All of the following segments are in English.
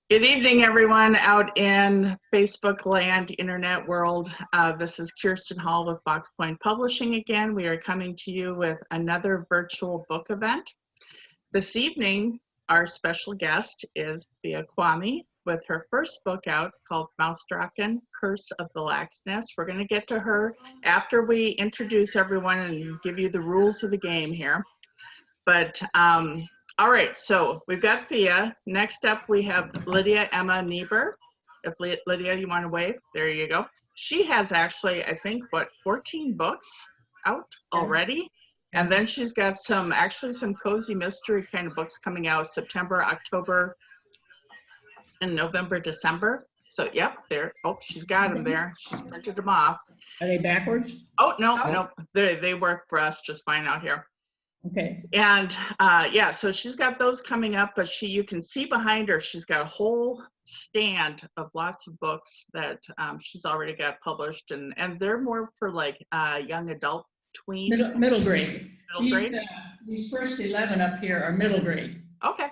Good evening, everyone out in Facebook land, internet world. This is Kiersten Hall with Pointe Publishing again. We are coming to you with another virtual book event. This evening, our special guest is Thea Kvamme with her first book out called Mausdrachen, Curse of the Laxness. We're going to get to her after we introduce everyone and give you the rules of the game here. But all right, so we've got Thea. Next up, we have Lydia Emma Niebuhr. If Lydia, you want to wave, there you go. She has actually, I think, 14 books out already. And then she's got some cozy mystery kind of books coming out September, October, and November, December. So, yep, there. Oh, she's got them there. She's printed them off. Are they backwards? Oh, no. They work for us just fine out here. Okay. And yeah, so she's got those coming up, but you can see behind her, she's got a whole stand of lots of books that she's already got published, and they're more for like young adult, tween. Middle grade. Middle grade? These first 11 up here are middle grade. Okay.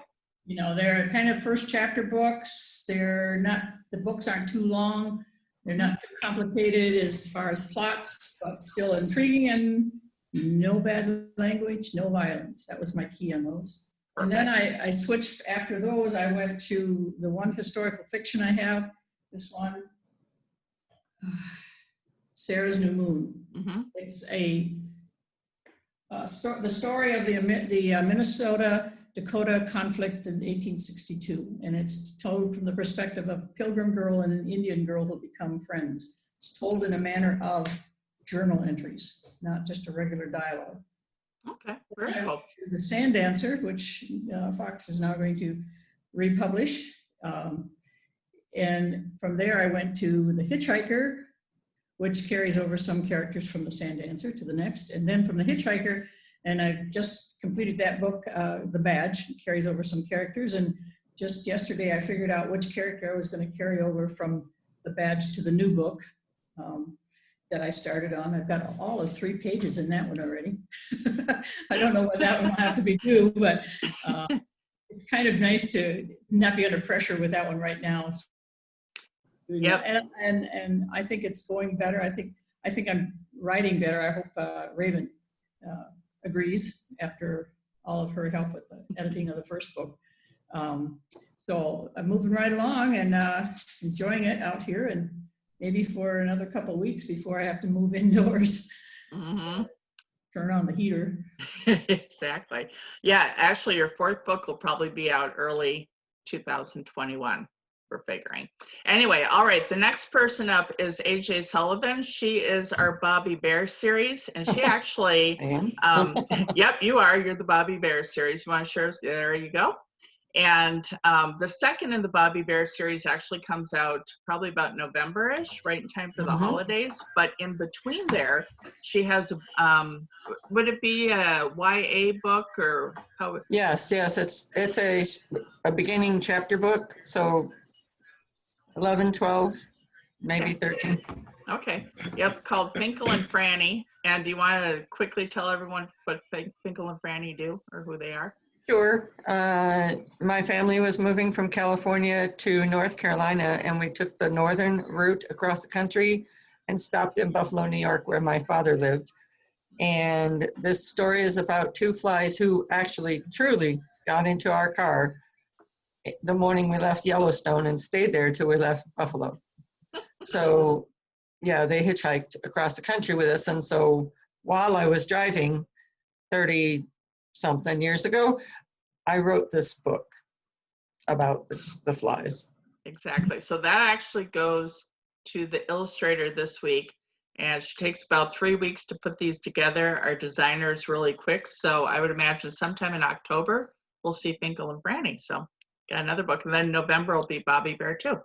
You know, they're kind of first chapter books. The books aren't too long. They're not too complicated as far as plots, but still intriguing and no bad language, no violence. That was my key on those. And then I switched after those. I went to the one historical fiction I have, this one, Sarah's New Moon. Mm-hmm. It's the story of the Minnesota-Dakota conflict in 1862. And it's told from the perspective of a Pilgrim girl and an Indian girl who become friends. It's told in a manner of journal entries, not just a regular dialogue. Okay, very cool. The Sand Dancer, which Fox is now going to republish. And from there I went to The Hitchhiker, which carries over some characters from The Sand Dancer to the next. And then from The Hitchhiker, and I just completed that book, The Badge, carries over some characters. And just yesterday I figured out which character I was going to carry over from The Badge to the new book. That I started on. I've got all of 3 pages in that one already. I don't know what that one will have to be due, but it's kind of nice to not be under pressure with that one right now. Yep. And I think it's going better. I think I'm writing better. I hope Raven agrees after all of her help with the editing of the first book. So I'm moving right along and enjoying it out here, and maybe for another couple of weeks before I have to move indoors. Mm-hmm. Turn on the heater. Exactly. Yeah, actually your 4th book will probably be out early 2021, we're figuring. Anyway, all right, the next person up is AJ Sullivan. She is our Bobby Bear series, and she actually, yep, you are. You're the Bobby Bear series. You want to share? There you go. And the second in the Bobby Bear series actually comes out probably about November-ish, right in time for the holidays. But in between there, she has, would it be a YA book or how? Yes, it's a beginning chapter book. So 11, 12, maybe 13. Okay. Yep, called Finkel and Franny. And do you want to quickly tell everyone what Finkel and Franny do or who they are? Sure. My family was moving from California to North Carolina, and we took the northern route across the country and stopped in Buffalo, New York, where my father lived. And this story is about 2 flies who actually truly got into our car the morning we left Yellowstone and stayed there till we left Buffalo. So yeah, they hitchhiked across the country with us. And so while I was driving 30-something years ago, I wrote this book about the flies. Exactly. So that actually goes to the illustrator this week, and she takes about 3 weeks to put these together. Our designer's really quick, so I would imagine sometime in October we'll see Finkel and Franny. So got another book, and then November will be Bobby Bear too.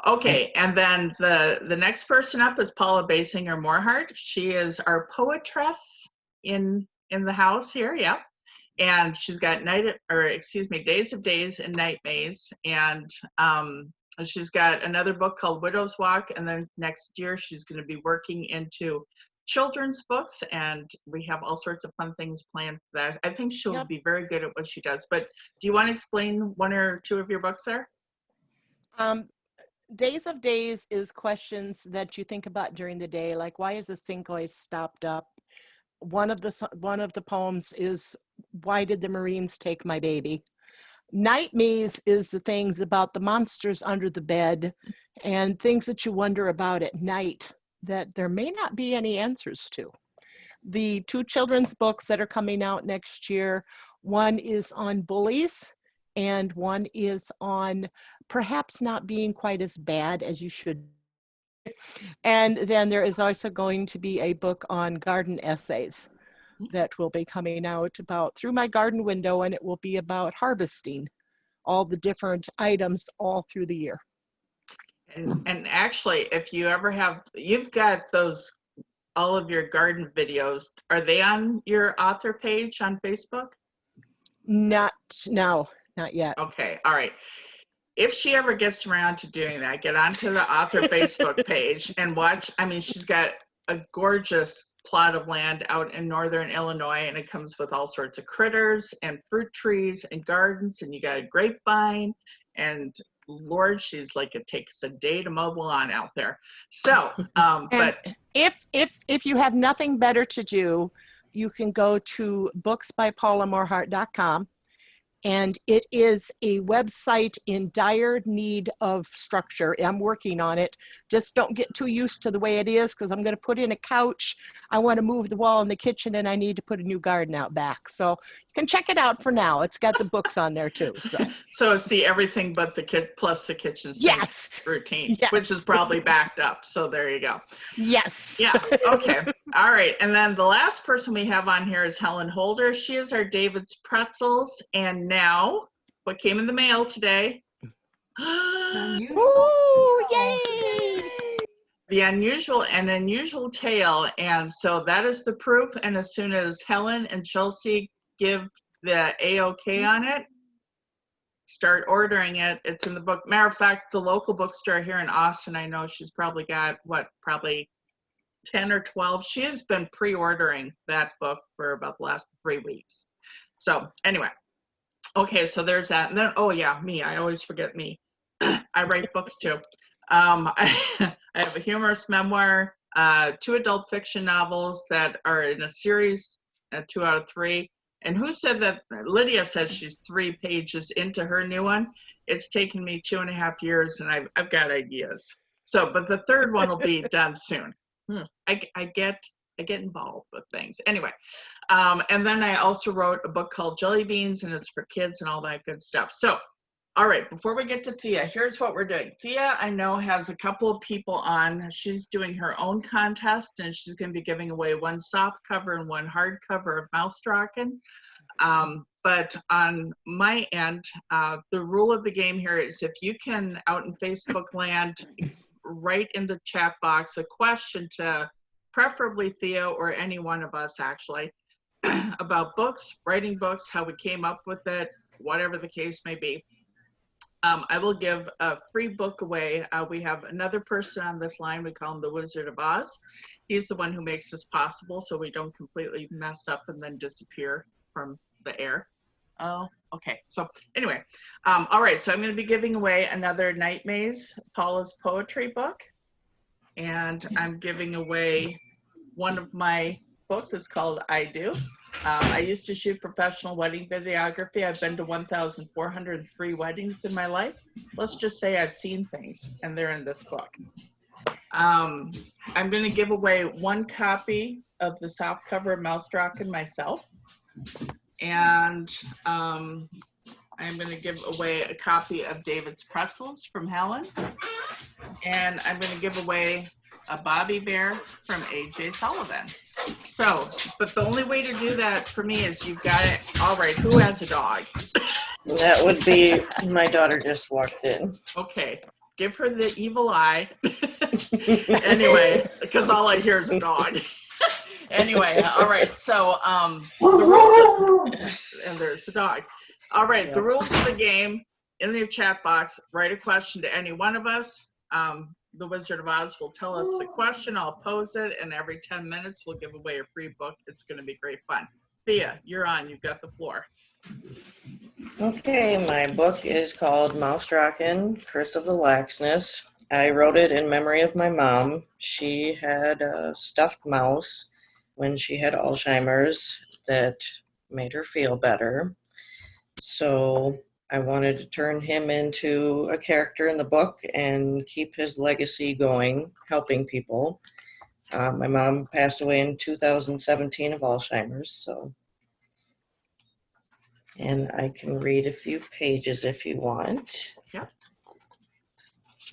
Okay, and then the next person up is Paula Baysinger-Morhardt. She is our poetress in the house here. Yeah. And she's got Days of Days and Night Maze. And she's got another book called Widow's Walk. And then next year, she's going to be working into children's books. And we have all sorts of fun things planned for that. I think she'll be very good at what she does. But do you want to explain 1 or 2 of your books there? Days of Days is questions that you think about during the day, like why is the sink always stopped up? One of the poems is why did the Marines take my baby? Night Maze is the things about the monsters under the bed and things that you wonder about at night that there may not be any answers to. The 2 children's books that are coming out next year, one is on bullies and one is on perhaps not being quite as bad as you should. And then there is also going to be a book on garden essays that will be coming out about through my garden window, and it will be about harvesting all the different items all through the year. And actually, if you ever have, you've got those, all of your garden videos, are they on your author page on Facebook? Not yet. Okay, all right. If she ever gets around to doing that, get onto the author Facebook page and watch. I mean, she's got a gorgeous plot of land out in northern Illinois, and it comes with all sorts of critters and fruit trees and gardens, and you got a grapevine, and Lord, she's like, it takes a day to mow the lawn out there. So, but if you have nothing better to do, you can go to booksbypaulamorhardt.com. And it is a website in dire need of structure. I'm working on it. Just don't get too used to the way it is, because I'm going to put in a couch. I want to move the wall in the kitchen, and I need to put a new garden out back. So you can check it out for now. It's got the books on there too. So it's the everything but the kid plus the kitchen sink yes routine, yes. Which is probably backed up. So there you go. Yes. Yeah. Okay. All right. And then the last person we have on here is Helen Holder. She is our David's Pretzels. And now, what came in the mail today? Ooh, yay! The unusual tale. And so that is the proof. And as soon as Helen and Chelsea give the A-OK on it, start ordering it. It's in the book. Matter of fact, the local bookstore here in Austin, I know she's probably got, probably 10 or 12. She has been pre-ordering that book for about the last 3 weeks. So anyway, okay, so there's that. And then, oh yeah, me, I always forget me. I write books too. I have a humorous memoir, 2 adult fiction novels that are in a series, 2 out of 3. And who said that? Lydia says she's 3 pages into her new one. It's taken me 2.5 years, and I've got ideas. So, but the 3rd one will be done soon. I get involved with things. Anyway, and then I also wrote a book called Jelly Beans, and it's for kids and all that good stuff. So, all right, before we get to Thea, here's what we're doing. Thea, I know, has a couple of people on. She's doing her own contest, and she's going to be giving away 1 soft cover and 1 hard cover of Mausdrachen. But on my end, the rule of the game here is if you can, out in Facebook land, write in the chat box a question to preferably Thea or any one of us actually about books, writing books, how we came up with it, whatever the case may be. I will give a free book away. We have another person on this line. We call him the Wizard of Oz. He's the one who makes this possible so we don't completely mess up and then disappear from the air. Oh, okay. So anyway, all right. So I'm going to be giving away another Night Maze, Paula's poetry book. And I'm giving away one of my books. It's called I Do. I used to shoot professional wedding videography. I've been to 1,403 weddings in my life. Let's just say I've seen things, and they're in this book. I'm going to give away 1 copy of the soft cover of Mausdrachen myself. And I'm going to give away a copy of David's Pretzels from Helen. And I'm going to give away a Bobby Bear from AJ Sullivan. So, but the only way to do that for me is you've got it. All right, who has a dog? That would be, my daughter just walked in. Okay, give her the evil eye. Anyway, because all I hear is a dog. Anyway, all right, so the rules, and there's the dog. All right, yep. The rules of the game, in your chat box, write a question to any one of us. The Wizard of Oz will tell us the question, I'll pose it, and every 10 minutes we'll give away a free book. It's going to be great fun. Thea, you're on. You've got the floor. Okay, my book is called Mausdrachen, Curse of the Laxness. I wrote it in memory of my mom. She had a stuffed mouse when she had Alzheimer's that made her feel better. So I wanted to turn him into a character in the book and keep his legacy going, helping people. My mom passed away in 2017 of Alzheimer's, so. And I can read a few pages if you want. Yep.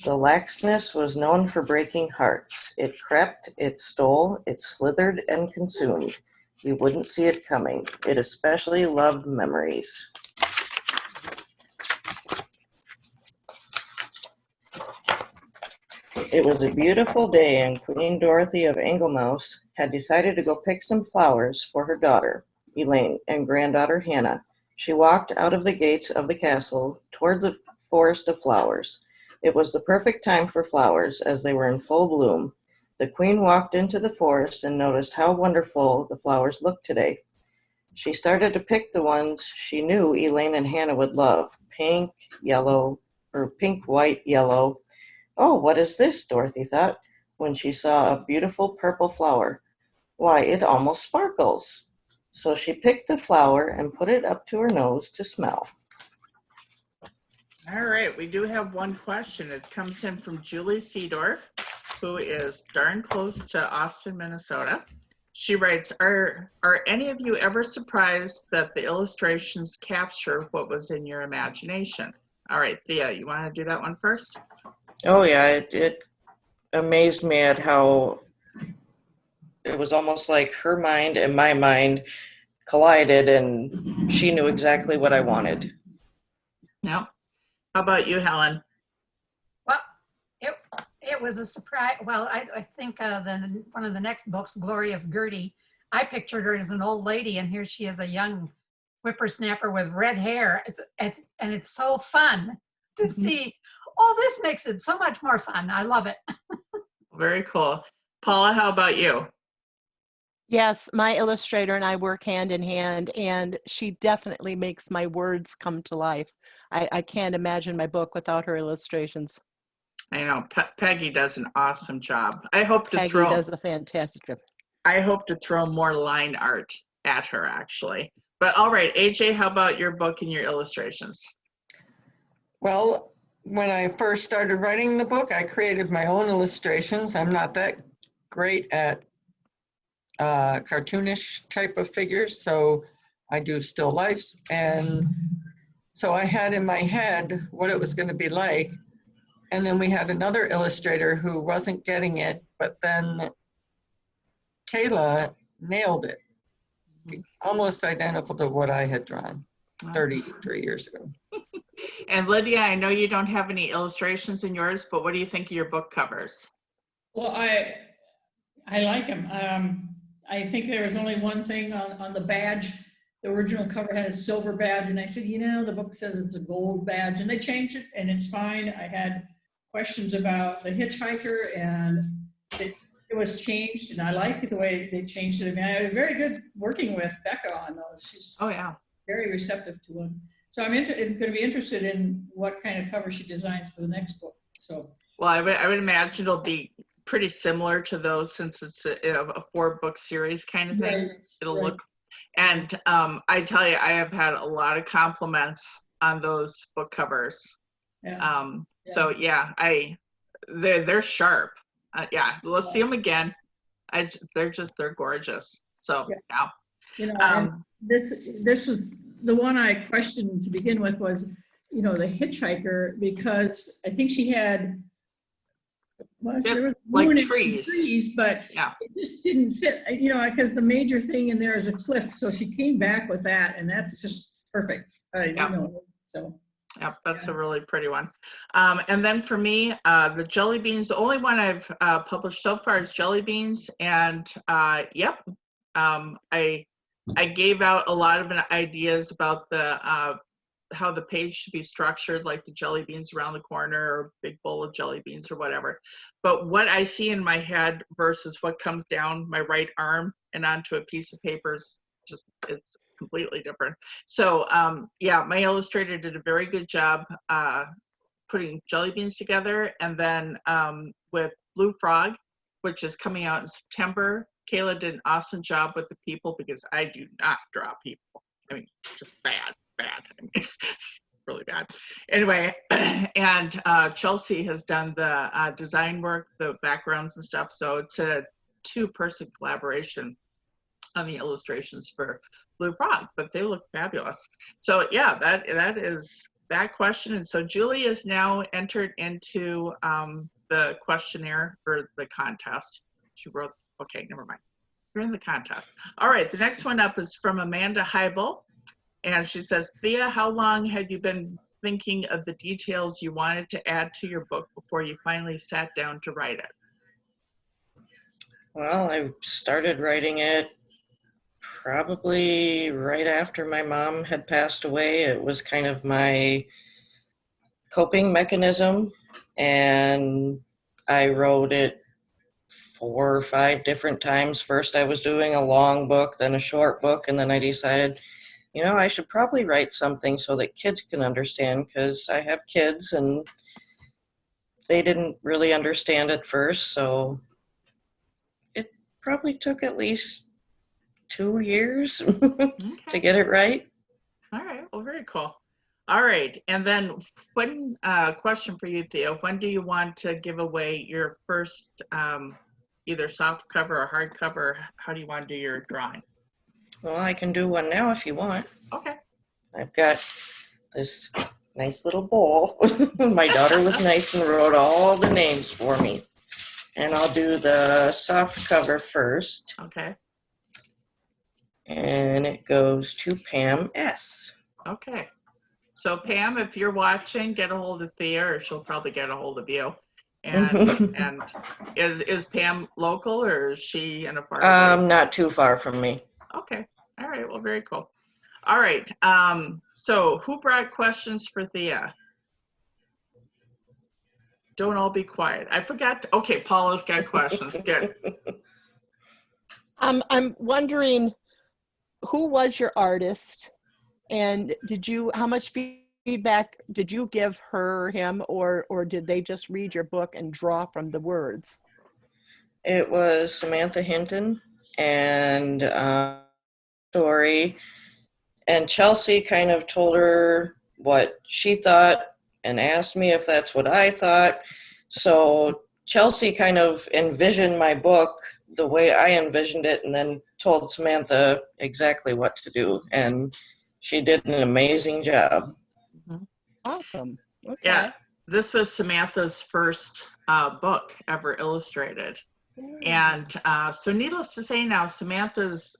The Laxness was known for breaking hearts. It crept, it stole, it slithered and consumed. You wouldn't see it coming. It especially loved memories. It was a beautiful day, and Queen Dorothy of Engelmouse had decided to go pick some flowers for her daughter, Elaine, and granddaughter Hannah. She walked out of the gates of the castle toward the forest of flowers. It was the perfect time for flowers, as they were in full bloom. The queen walked into the forest and noticed how wonderful the flowers looked today. She started to pick the ones she knew Elaine and Hannah would love, pink, white, yellow. Oh, what is this? Dorothy thought, when she saw a beautiful purple flower. Why, it almost sparkles. So she picked a flower and put it up to her nose to smell. All right, we do have one question. It comes in from Julie Seedorf, who is darn close to Austin, Minnesota. She writes, are any of you ever surprised that the illustrations capture what was in your imagination? All right, Thea, you want to do that one first? Oh yeah, it amazed me at how it was almost like her mind and my mind collided, and she knew exactly what I wanted. Yeah. How about you, Helen? Well, it was a surprise. Well, I think one of the next books, Glorious Gertie, I pictured her as an old lady, and here she is, a young whippersnapper with red hair. It's so fun to see. Oh, this makes it so much more fun. I love it. Very cool. Paula, how about you? Yes, my illustrator and I work hand in hand, and she definitely makes my words come to life. I can't imagine my book without her illustrations. I know Peggy does an awesome job. I hope Peggy does a fantastic job. to throw more line art at her, actually. But all right, AJ, how about your book and your illustrations? Well, when I first started writing the book, I created my own illustrations. I'm not that great at cartoonish type of figures, so I do still lifes. And so I had in my head what it was going to be like. And then we had another illustrator who wasn't getting it, but then Kayla nailed it. Almost identical to what I had drawn 33 years ago. And Lydia, I know you don't have any illustrations in yours, but what do you think of your book covers? Well, I like them. I think there was only one thing on the badge. The original cover had a silver badge, and I said, the book says it's a gold badge, and they changed it, and it's fine. I had questions about the hitchhiker, and it was changed, and I like the way they changed it. I mean, I was very good working with Becca on those. She's very receptive to them. So I'm going to be interested in what kind of cover she designs for the next book. So, well, I would imagine it'll be pretty similar to those, since it's a 4-book series kind of thing. Right, It'll look, and I tell you, I have had a lot of compliments on those book covers. Yeah. So yeah, they're sharp. Let's see them again. They're gorgeous. So yeah. This was the one I questioned to begin with, was the hitchhiker, because I think she had there was like trees, but it just didn't fit, because the major thing in there is a cliff. So she came back with that, and that's just perfect. So. Yep, that's a really pretty one. And then for me, the jelly beans, the only one I've published so far is jelly beans. And I gave out a lot of ideas about how the page should be structured, like the jelly beans around the corner, or big bowl of jelly beans or whatever. But what I see in my head versus what comes down my right arm and onto a piece of paper is just, it's completely different. So yeah, my illustrator did a very good job putting jelly beans together. And then with Blue Frog, which is coming out in September, Kayla did an awesome job with the people because I do not draw people. I mean, just bad. I mean, really bad. Anyway, and Chelsea has done the design work, the backgrounds and stuff. So it's a two-person collaboration on the illustrations for Blue Frog, but they look fabulous. So yeah, that is that question. And so Julie is now entered into the questionnaire for the contest. She wrote, okay, never mind. You're in the contest. All right, the next one up is from Amanda Heibel. And she says, Thea, how long had you been thinking of the details you wanted to add to your book before you finally sat down to write it? Well, I started writing it probably right after my mom had passed away. It was kind of my coping mechanism, and I wrote it 4 or 5 different times. First, I was doing a long book, then a short book, and then I decided, you know, I should probably write something so that kids can understand, because I have kids and they didn't really understand at first. So it probably took at least 2 years to get it right. All right, well, very cool. All right, and then when question for you, Thea, when do you want to give away your first either soft cover or hardcover? How do you want to do your drawing? Well, I can do one now if you want. Okay. I've got this nice little bowl. My daughter was nice and wrote all the names for me. And I'll do the soft cover first. Okay. And it goes to Pam S. Okay. So Pam, if you're watching, get a hold of Thea, or she'll probably get a hold of you. And is Pam local, or is she in a far away? Not too far from me. Okay. All right. Well, very cool. All right. So who brought questions for Thea? Don't all be quiet. I forgot. Okay, Paula's got questions. Good. I'm wondering, who was your artist, and how much feedback did you give him, or did they just read your book and draw from the words? It was Samantha Hinton and Story, and Chelsea kind of told her what she thought and asked me if that's what I thought. So Chelsea kind of envisioned my book the way I envisioned it, and then told Samantha exactly what to do, and she did an amazing job. Awesome. Okay. Yeah, this was Samantha's first book ever illustrated. And so needless to say now, Samantha's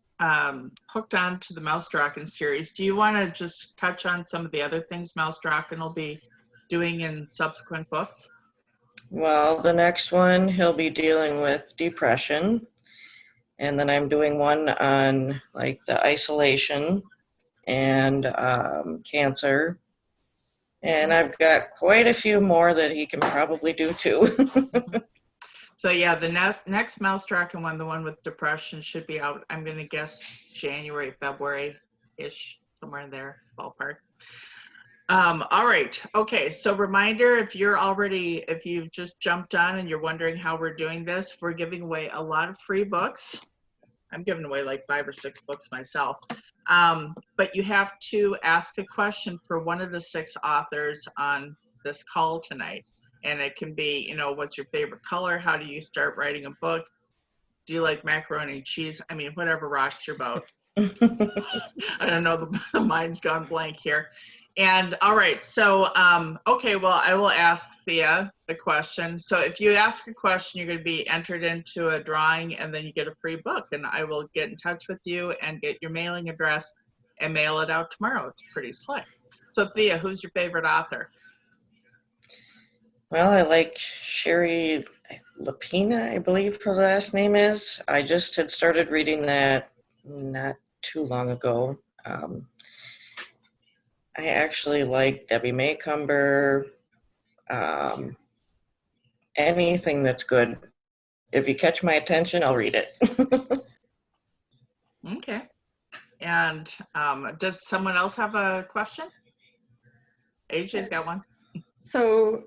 hooked on to the Mausdrachen series. Do you want to just touch on some of the other things Mausdrachen will be doing in subsequent books? Well, the next one, he'll be dealing with depression. And then I'm doing one on like the isolation and cancer. And I've got quite a few more that he can probably do too. So yeah, the next Mausdrachen one, the one with depression, should be out, I'm going to guess January, February-ish, somewhere in there, ballpark. All right. Okay. So reminder, if you've just jumped on and you're wondering how we're doing this, we're giving away a lot of free books. I'm giving away like 5 or 6 books myself. But you have to ask a question for one of the 6 authors on this call tonight. And it can be, what's your favorite color? How do you start writing a book? Do you like macaroni and cheese? I mean, whatever rocks your boat. I don't know, the mind's gone blank here. And all right, so, okay, well, I will ask Thea the question. So if you ask a question, you're going to be entered into a drawing, and then you get a free book. And I will get in touch with you and get your mailing address and mail it out tomorrow. It's pretty slick. So Thea, who's your favorite author? Well, I like Sherry Lapina, I believe her last name is. I just had started reading that not too long ago. I actually like Debbie Maycumber, anything that's good. If you catch my attention, I'll read it. Okay. And does someone else have a question? AJ's got one. So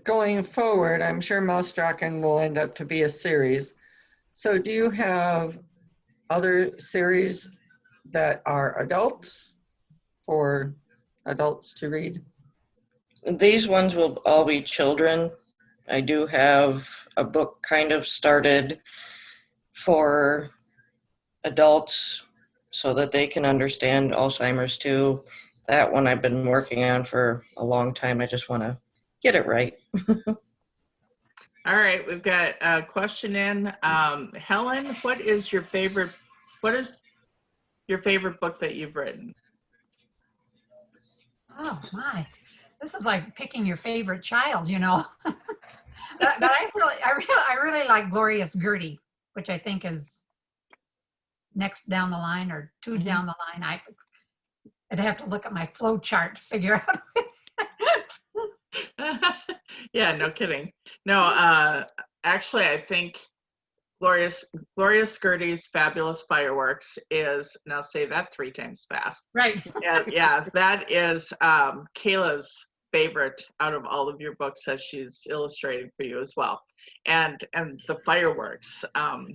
going forward, I'm sure Mausdrachen will end up to be a series. So do you have other series that are adults for adults to read? These ones will all be children. I do have a book kind of started for adults so that they can understand Alzheimer's too. That one I've been working on for a long time. I just want to get it right. All right, we've got a question in. Helen, what is your favorite book that you've written? Oh my, this is like picking your favorite child, you know. But I really like Glorious Gertie, which I think is next down the line or two down the line. I'd have to look at my flow chart to figure out. Yeah, no kidding. No, actually, I think Glorious Gertie's Fabulous Fireworks is, now say that 3 times fast. Right. Yeah, that is Kayla's favorite out of all of your books that she's illustrating for you as well. And the fireworks. Oh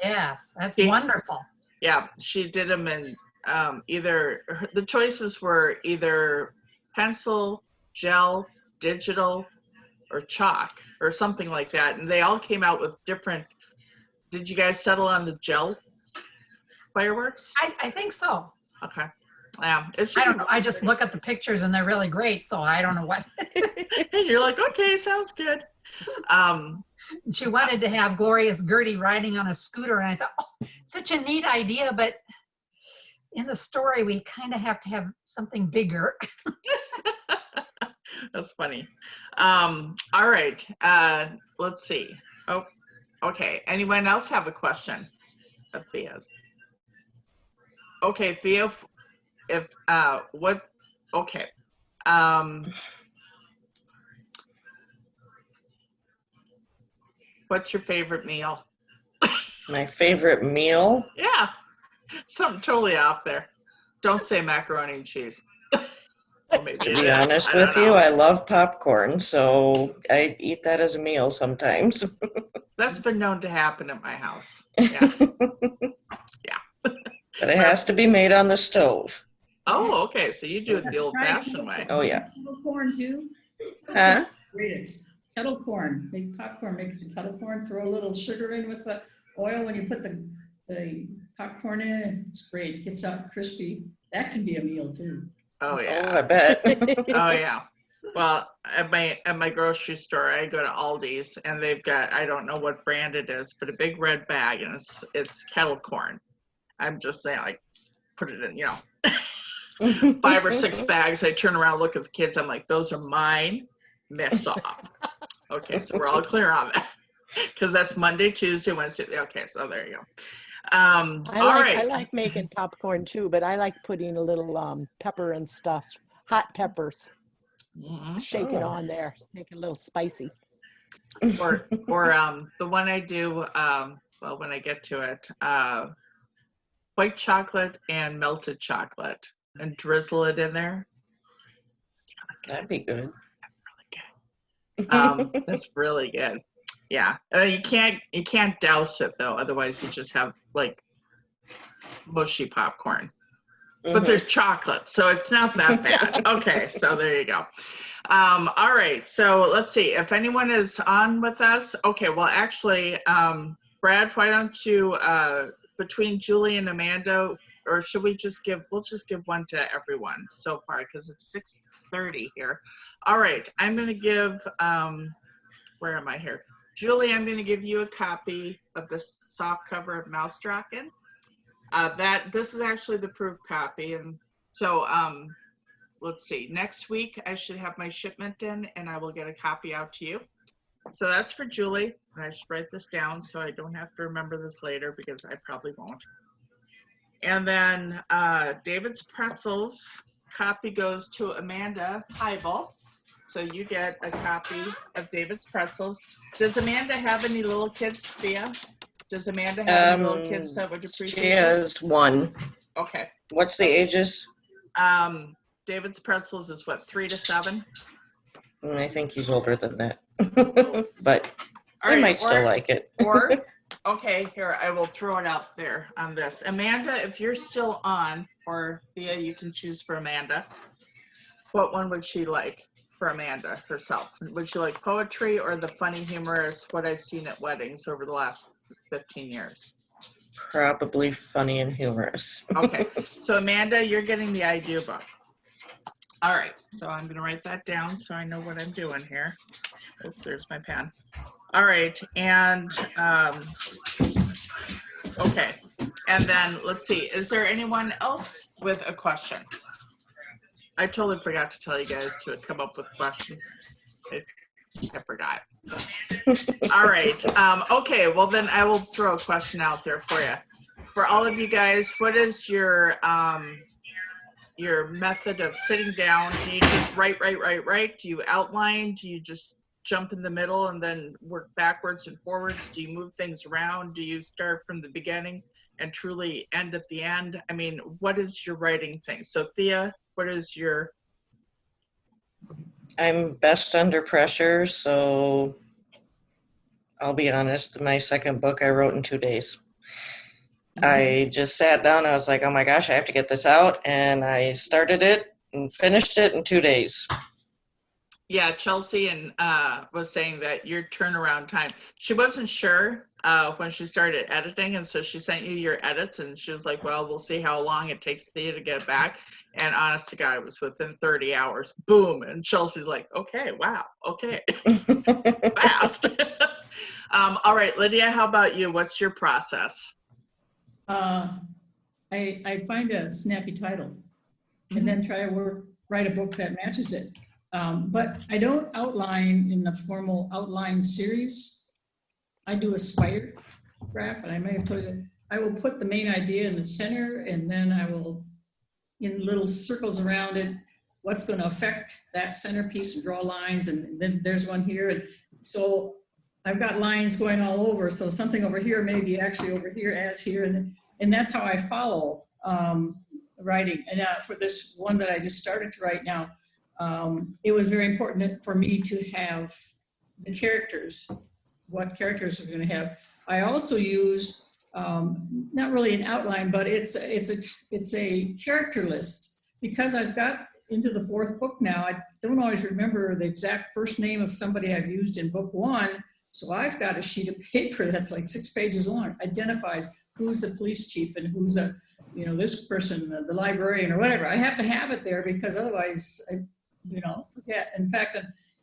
yes, that's wonderful. Yeah, she did them in the choices were either pencil, gel, digital, or chalk, or something like that. And they all came out with different. Did you guys settle on the gel fireworks? I think so. Okay. Yeah. I don't know. I just look at the pictures and they're really great. So I don't know what. And you're like, okay, sounds good. She wanted to have Glorious Gertie riding on a scooter. And I thought, oh, such a neat idea. But in the story, we kind of have to have something bigger. That's funny. All right. Let's see. Oh, okay. Anyone else have a question of Thea's? Okay, Thea, okay. What's your favorite meal? My favorite meal? Yeah, something totally off there. Don't say macaroni and cheese. To be honest with you, I love popcorn, so I eat that as a meal sometimes. That's been known to happen at my house. Yeah. Yeah. But it has to be made on the stove. Oh, okay. So you do it the old-fashioned way. Oh, yeah. Kettle corn too? Huh? Great. Kettle corn. Make popcorn, make the kettle corn, throw a little sugar in with the oil when you put the popcorn in. It's great. It gets out crispy. That can be a meal too. Oh, yeah. Oh, I bet. Oh, yeah. Well, at my grocery store, I go to Aldi's, and they've got, I don't know what brand it is, but a big red bag, and it's kettle corn. I'm just saying, like, put it in, 5 or 6 bags. I turn around, look at the kids. I'm like, those are mine. Mess off. Okay, so we're all clear on that. Because that's Monday, Tuesday, Wednesday. Okay, so there you go. I like making popcorn too, but I like putting a little pepper and stuff, hot peppers. Mm-hmm. Shake it on there, make it a little spicy. Or the one I do, well, when I get to it, white chocolate and melted chocolate, and drizzle it in there. That'd be good. That's really good. Yeah, you can't douse it though. Otherwise, you just have like mushy popcorn. But there's chocolate, so it's not that bad. Okay, so there you go. All right, so let's see if anyone is on with us. Okay, well, actually, Brad, why don't you between Julie and Amanda, or should we just we'll just give one to everyone so far because it's 6:30 here. All right, I'm going to give. Where am I here? Julie, I'm going to give you a copy of the soft cover of Mausdrachen. This is actually the proof copy, and so let's see. Next week I should have my shipment in, and I will get a copy out to you. So that's for Julie, and I should write this down so I don't have to remember this later because I probably won't. And then David's Pretzels copy goes to Amanda Heibel. So you get a copy of David's Pretzels. Does Amanda have any little kids, Thea? Does Amanda have any little Um, kids that would She appreciate it? has one. Okay. What's the ages? David's pretzels is what, 3 to 7? I think he's older than that. But All they right, might still like it. Or, okay, here, I will throw it out there on this. Amanda, if you're still on, or Thea, you can choose for Amanda. What one would she like for Amanda herself? Would she like poetry or the funny, humorous, what I've seen at weddings over the last 15 years? Probably funny and humorous. Okay, so Amanda, you're getting the idea book. All right, so I'm gonna write that down so I know what I'm doing here. Oops, there's my pen. All right, and okay, and then let's see, is there anyone else with a question? I totally forgot to tell you guys to come up with questions. I forgot. All right, okay, well then I will throw a question out there for you. For all of you guys, what is your method of sitting down? Do you just write? Do you outline? Do you just jump in the middle and then work backwards and forwards? Do you move things around? Do you start from the beginning and truly end at the end? I mean, what is your writing thing? So Thea, what is your... I'm best under pressure, so I'll be honest, my second book I wrote in 2 days. I just sat down, I was like, oh my gosh, I have to get this out, and I started it and finished it in 2 days. Yeah, Chelsea and was saying that your turnaround time, she wasn't sure when she started editing, and so she sent you your edits, and she was like, well, we'll see how long it takes Thea to get it back. And honest to God, it was within 30 hours. Boom. And Chelsea's like, okay, wow, okay. Fast. All right, Lydia, how about you? What's your process? I find a snappy title and then try to write a book that matches it. But I don't outline in the formal outline series. I do a spider graph, and I may have told you, I will put the main idea in the center, and then I will, in little circles around it, what's going to affect that centerpiece, and draw lines, and then there's one here. And so I've got lines going all over, so something over here may be actually over here as here, and that's how I follow writing. And for this one that I just started to write now, it was very important for me to have the characters, what characters we're going to have. I also use not really an outline, but it's a character list, because I've got into the 4th book now. I don't always remember the exact first name of somebody I've used in book 1. So I've got a sheet of paper that's like 6 pages long, identifies who's the police chief and who's this person, the librarian or whatever. I have to have it there, because otherwise I, forget. In fact,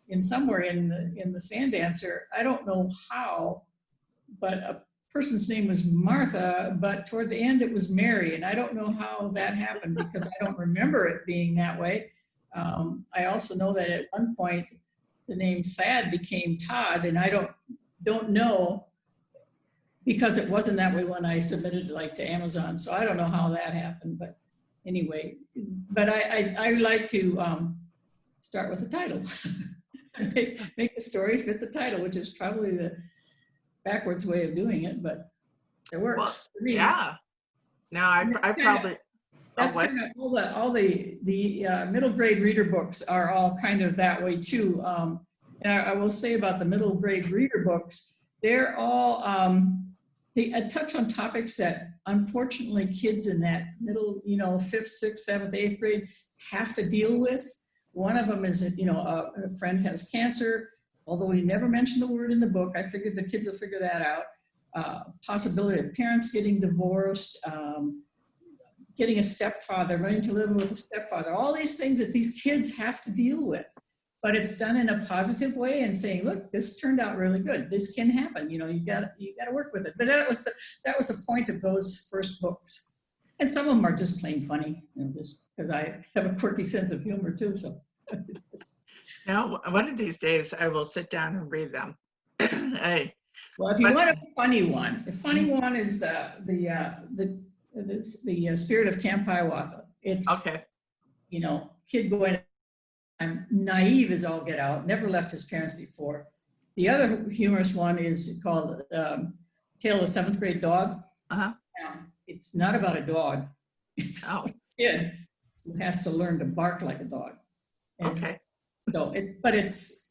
in somewhere in the Sand Dancer, I don't know how, but a person's name was Martha, but toward the end it was Mary, and I don't know how that happened, because I don't remember it being that way. I also know that at one point the name Thad became Todd, and I don't know, because it wasn't that way when I submitted it to Amazon. So I don't know how that happened, but anyway, but I like to start with the title. make the story fit the title, which is probably the backwards way of doing it, but it works for me. Yeah. No, I probably... That's kind of all the middle grade reader books are all kind of that way too. And I will say about the middle grade reader books, they're all, they touch on topics that unfortunately kids in that middle, 5th, 6th, 7th, 8th grade have to deal with. One of them is, a friend has cancer, although we never mentioned the word in the book. I figured the kids will figure that out. Possibility of parents getting divorced, getting a stepfather, running to live with a stepfather, all these things that these kids have to deal with. But it's done in a positive way and saying, look, this turned out really good. This can happen. You got to work with it. But that was the point of those first books. And some of them are just plain funny, just because I have a quirky sense of humor too. So now, one of these days I will sit down and read them. Well, if you want a funny one, the funny one is the Spirit of Camp Hiawatha. It's okay. Kid going, I'm naive as all get out, never left his parents before. The other humorous one is called Tale of a Seventh Grade Dog. Uh-huh. It's not about a dog. It's Oh, a kid who has to learn to bark like a dog. And okay. so but it's,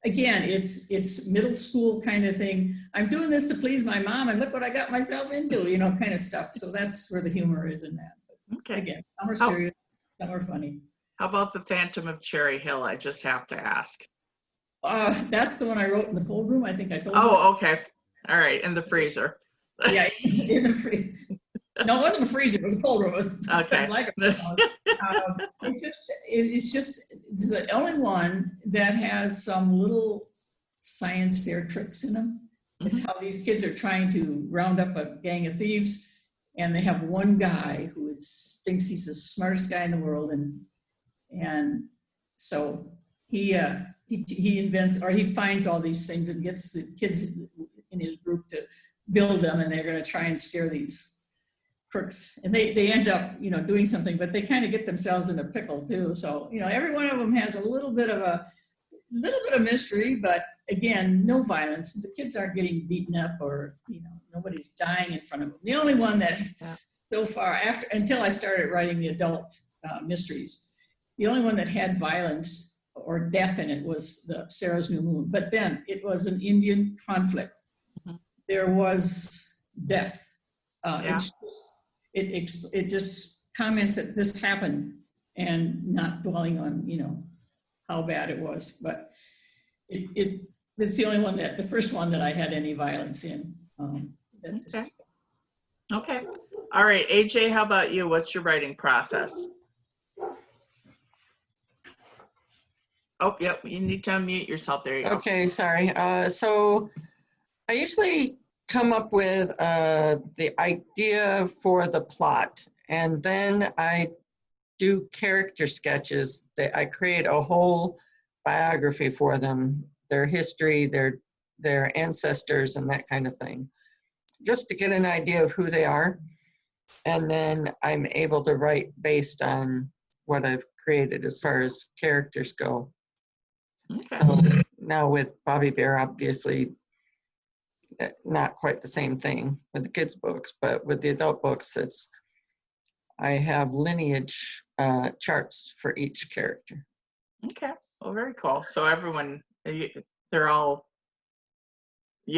again, it's middle school kind of thing. I'm doing this to please my mom and look what I got myself into, you know, kind of stuff. So that's where the humor is in that. But Okay. again, some are serious, some are funny. How about The Phantom of Cherry Hill? I just have to ask. That's the one I wrote in the cold room. I think I told you. Oh, okay. All right. In the freezer. Yeah, in the freezer. No, it wasn't a freezer. It was a cold room. It was Okay. like it's the only one that has some little science fair tricks in them. It's how these kids are trying to round up a gang of thieves, and they have one guy who thinks he's the smartest guy in the world, and so he invents, or he finds all these things and gets the kids in his group to build them, and they're going to try and scare these crooks, and they end up, you know, doing something, but they kind of get themselves in a pickle too. So, you know, every one of them has a little bit of mystery, but again, no violence. The kids aren't getting beaten up, or, you know, nobody's dying in front of them. The only one that so far, until I started writing the adult mysteries, the only one that had violence or death in it was the Sarah's New Moon. But then it was an Indian conflict. There was death. It just comments that this happened, and not dwelling on, you know, how bad it was. But it's the only one the first one that I had any violence in. Okay. All right. AJ, how about you? What's your writing process? Oh, yep. You need to unmute yourself. There you go. Okay, sorry. So I usually come up with the idea for the plot, and then I do character sketches. That I create a whole biography for them, their history, their ancestors, and that kind of thing, just to get an idea of who they are. And then I'm able to write based on what I've created as far as characters go. Okay. So now with Bobby Bear, obviously not quite the same thing with the kids' books, but with the adult books, I have lineage charts for each character. Okay. Well, very cool. So everyone, you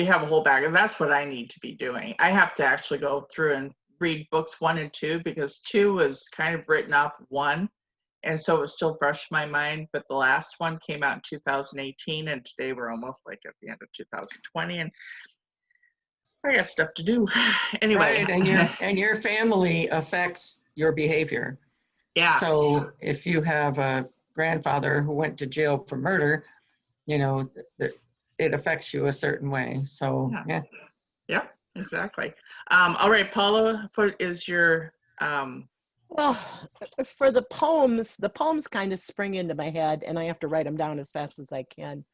have a whole bag, and that's what I need to be doing. I have to actually go through and read books 1 and 2, because 2 was kind of written off 1. And so it's still fresh in my mind, but the last one came out in 2018, and today we're almost like at the end of 2020, and I got stuff to do. Anyway. Right, and your family affects your behavior. Yeah. So if you have a grandfather who went to jail for murder, you know, it affects you a certain way. So yeah. Yeah, exactly. All right, Paula, what is your Well, for the poems kind of spring into my head, and I have to write them down as fast as I can.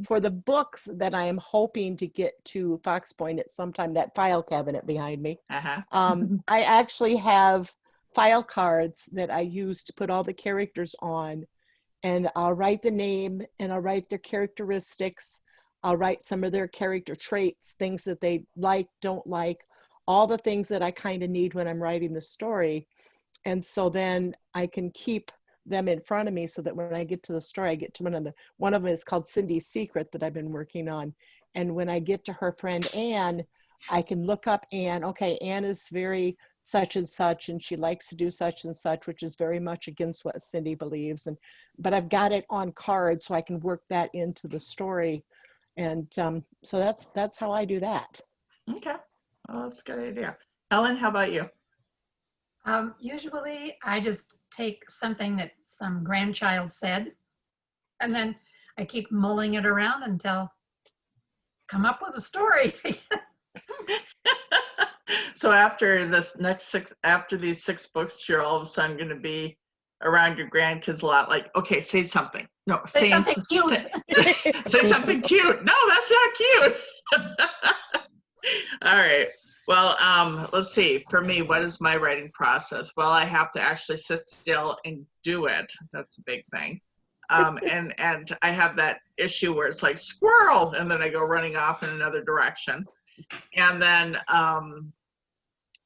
For the books that I am hoping to get to Fox Point at some time, that file cabinet behind me, I actually have file cards that I use to put all the characters on, and I'll write the name, and I'll write their characteristics. I'll write some of their character traits, things that they like, don't like, all the things that I kind of need when I'm writing the story. And so then I can keep them in front of me so that when I get to the story, I get to one of them is called Cindy's Secret that I've been working on. And when I get to her friend Anne, I can look up Anne. Okay, Anne is very such and such, and she likes to do such and such, which is very much against what Cindy believes. But I've got it on cards so I can work that into the story. And so that's how I do that. Okay, well, that's a good idea. Helen, how about you? Usually I just take something that some grandchild said, and then I keep mulling it around until I come up with a story. So after these 6 books, you're all of a sudden going to be around your grandkids a lot. Like, okay, say something. No, Say something cute. Say something cute. No, that's not cute. All right. Well, let's see. For me, what is my writing process? Well, I have to actually sit still and do it. That's a big thing. And I have that issue where it's like squirrel, and then I go running off in another direction. And then,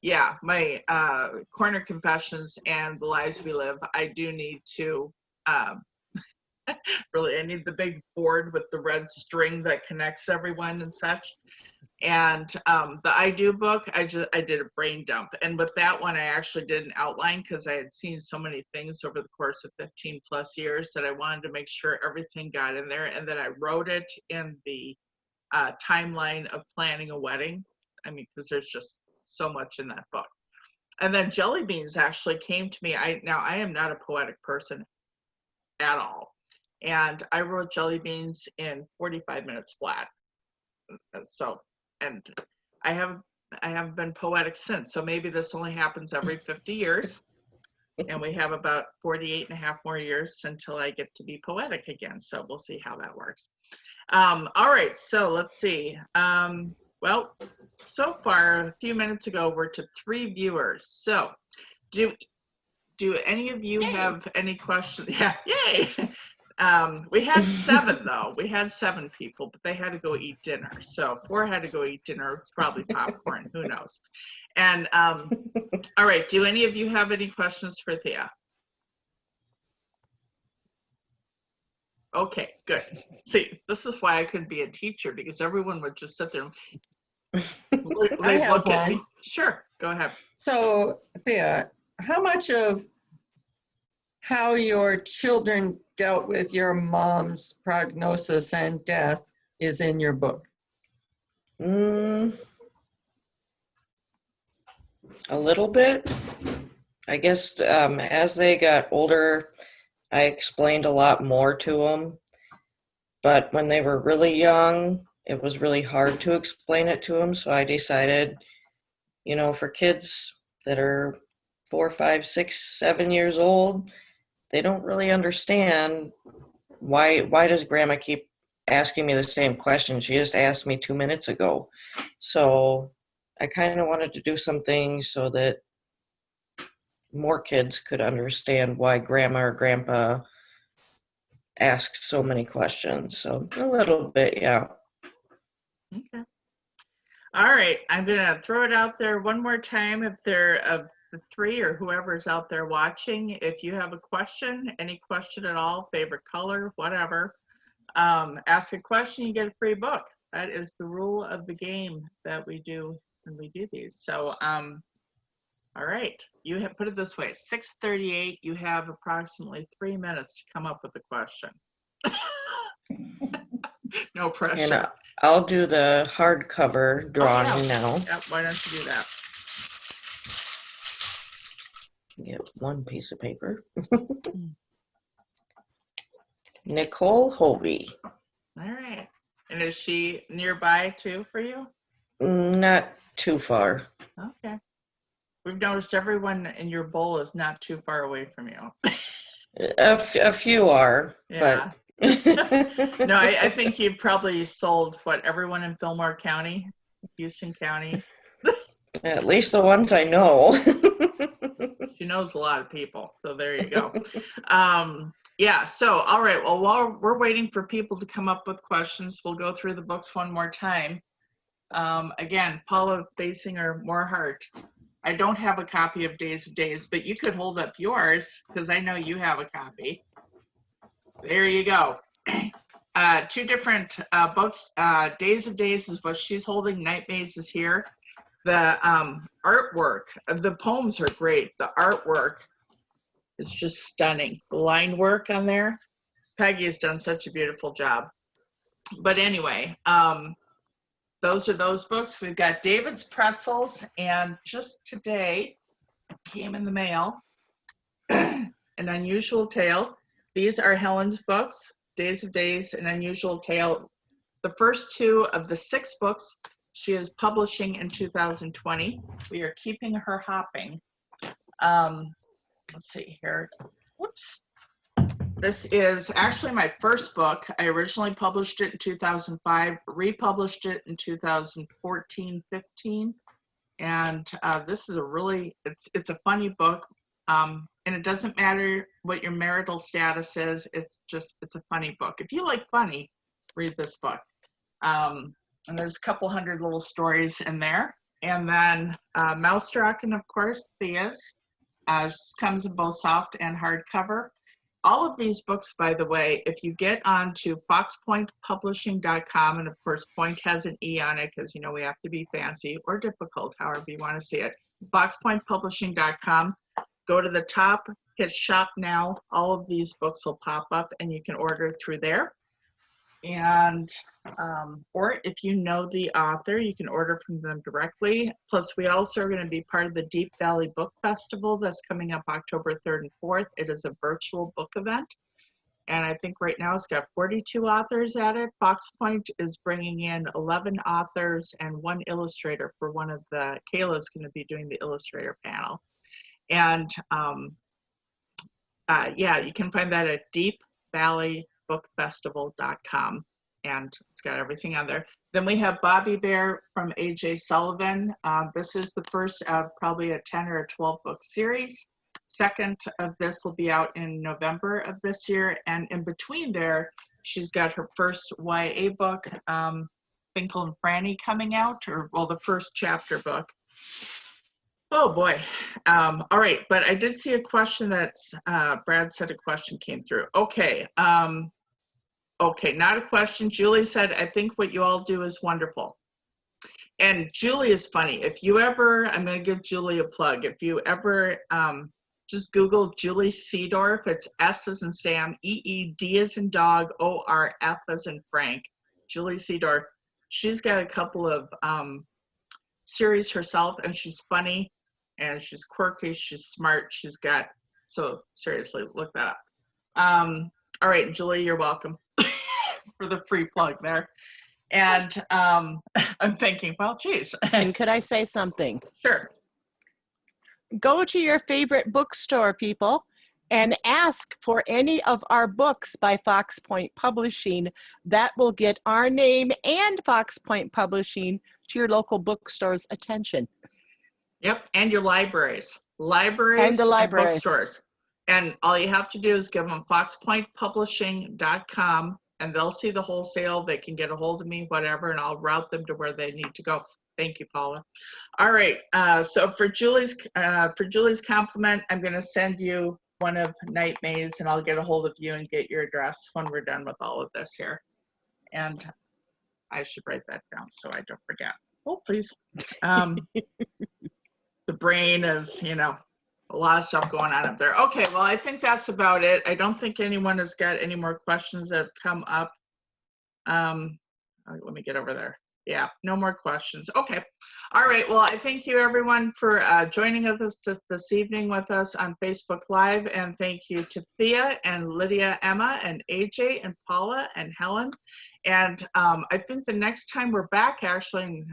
yeah, my Corner Confessions and The Lives We Live, I do need to, really, I need the big board with the red string that connects everyone and such. And the I Do book, I did a brain dump. And with that one, I actually did an outline because I had seen so many things over the course of 15 plus years that I wanted to make sure everything got in there. And then I wrote it in the timeline of planning a wedding. I mean, because there's just so much in that book. And then Jelly Beans actually came to me. Now I am not a poetic person at all. And I wrote Jelly Beans in 45 minutes flat. So, and I haven't been poetic since. So maybe this only happens every 50 years. And we have about 48 and a half more years until I get to be poetic again. So we'll see how that works. All right, so let's see. Well, so far, a few minutes ago, we're to 3 viewers. So do any of you have any questions? Yeah, yay. We had 7 though. We had 7 people, but they had to go eat dinner. So 4 had to go eat dinner. It's probably popcorn, who knows? And all right, do any of you have any questions for Thea? Okay, good. See, this is why I couldn't be a teacher, because everyone would just sit there and I have look at me. one. Sure, go ahead. So, Thea, how much of how your children dealt with your mom's prognosis and death is in your book? A little bit. I guess as they got older, I explained a lot more to them. But when they were really young, it was really hard to explain it to them. So I decided, you know, for kids that are 4, 5, 6, 7 years old, they don't really understand why does Grandma keep asking me the same question? She just asked me 2 minutes ago. So I kind of wanted to do something so that more kids could understand why Grandma or Grandpa asked so many questions. So a little bit, yeah. Okay. All right, I'm gonna throw it out there one more time. If there of the 3 or whoever's out there watching, if you have a question, any question at all, favorite color, whatever, ask a question, you get a free book. That is the rule of the game that we do when we do these. So, all right, you have put it this way, 6:38, you have approximately 3 minutes to come up with a question. No pressure. And I'll do the hardcover drawing now. Yep, why don't you do that? Get one piece of paper. Nicole Hovey. All right. And is she nearby too for you? Not too far. Okay. We've noticed everyone in your bowl is not too far away from you. A few are, Yeah. but No, I think you've probably sold everyone in Fillmore County, Houston County. at least the ones I know. She knows a lot of people, so there you go. Yeah, so all right, well, while we're waiting for people to come up with questions, we'll go through the books one more time. Again, Paula Baysinger-Morhardt. I don't have a copy of Days of Days, but you could hold up yours because I know you have a copy. There you go. 2 different books. Days of Days is what she's holding. Night Maze is here. The artwork, the poems are great. The artwork is just stunning. The line work on there. Peggy has done such a beautiful job. But anyway, those are those books. We've got David's Pretzels, and just today came in the mail, An Unusual Tale. These are Helen's books, Days of Days, An Unusual Tale. The first 2 of the 6 books she is publishing in 2020. We are keeping her hopping. Let's see here. Whoops. This is actually my first book. I originally published it in 2005, republished it in 2014, 15. And this is it's a funny book. And it doesn't matter what your marital status is. It's a funny book. If you like funny, read this book. And there's a couple hundred little stories in there. And then Mausdrachen, of course, Thea's, comes in both soft and hardcover. All of these books, by the way, if you get onto foxpointpublishing.com, and of course, Point has an E on it because, you know, we have to be fancy or difficult, however you want to see it. Foxpointpublishing.com, go to the top, hit shop now. All of these books will pop up and you can order through there. And, or if you know the author, you can order from them directly. Plus, we also are going to be part of the Deep Valley Book Festival that's coming up October 3rd and 4th. It is a virtual book event. And I think right now it's got 42 authors at it. Fox Point is bringing in 11 authors and 1 illustrator for one of the, Kayla's going to be doing the illustrator panel. And yeah, you can find that at deepvalleybookfestival.com, and it's got everything on there. Then we have Bobby Bear from AJ Sullivan. This is the first of probably a 10 or a 12 book series. Second of this will be out in November of this year. And in between there, she's got her first YA book, Finkel and Franny, coming out, or well, the first chapter book. Oh boy. All right, but I did see a question that's, Brad said a question came through. Okay, okay, not a question. Julie said, I think what you all do is wonderful. And Julie is funny. If you ever, I'm gonna give Julie a plug. If you ever just Google Julie Seedorf, it's S as in Sam, E-E-D as in dog, O-R-F as in Frank, Julie Seedorf. She's got a couple of series herself, and she's funny, and she's quirky, she's smart, she's got, so seriously, look that up. All right, Julie, you're welcome for the free plug there. And I'm thinking, well, geez. And could I say something? Sure. Go to your favorite bookstore, people, and ask for any of our books by Fox Point Publishing. That will get our name and Fox Point Publishing to your local bookstore's attention. Yep, and your libraries. Libraries And the libraries. bookstores. And all you have to do is give them foxpointpublishing.com, and they'll see the wholesale. They can get a hold of me, whatever, and I'll route them to where they need to go. Thank you, Paula. All right, so for Julie's compliment, I'm going to send you one of Night Maze, and I'll get a hold of you and get your address when we're done with all of this here. And I should write that down so I don't forget. Oh, please. The brain is, you know, a lot of stuff going on up there. Okay, well, I think that's about it. I don't think anyone has got any more questions that have come up. Let me get over there. Yeah, no more questions. Okay. All right. Well, I thank you, everyone, for joining us this evening with us on Facebook Live. And thank you to Thea and Lydia, Emma, and AJ, and Paula, and Helen. And I think the next time we're back, actually,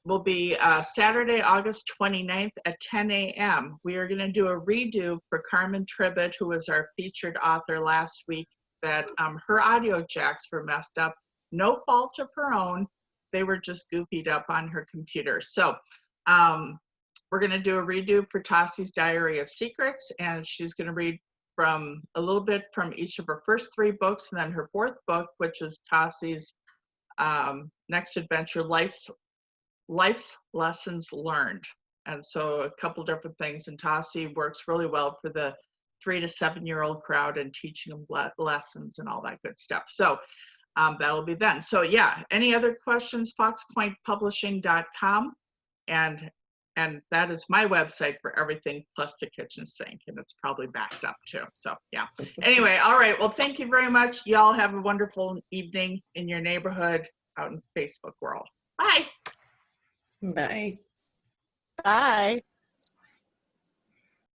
will be Saturday, August 29th at 10 a.m. We are going to do a redo for Carmen Tribbett, who was our featured author last week, that her audio jacks were messed up. No fault of her own. They were just goofied up on her computer. So we're going to do a redo for Tassi's Diary of Secrets, and she's going to read from a little bit from each of her first 3 books, and then her 4th book, which is Tassi's next adventure, Life's Lessons Learned. And so a couple different things, and Tassi works really well for the 3 to 7-year-old crowd and teaching them lessons and all that good stuff. So that'll be then. So yeah, any other questions, foxpointpublishing.com, and that is my website for everything plus the kitchen sink, and it's probably backed up too. So yeah. Anyway, all right. Well, thank you very much. Y'all have a wonderful evening in your neighborhood out in Facebook world. Bye. Bye. Bye.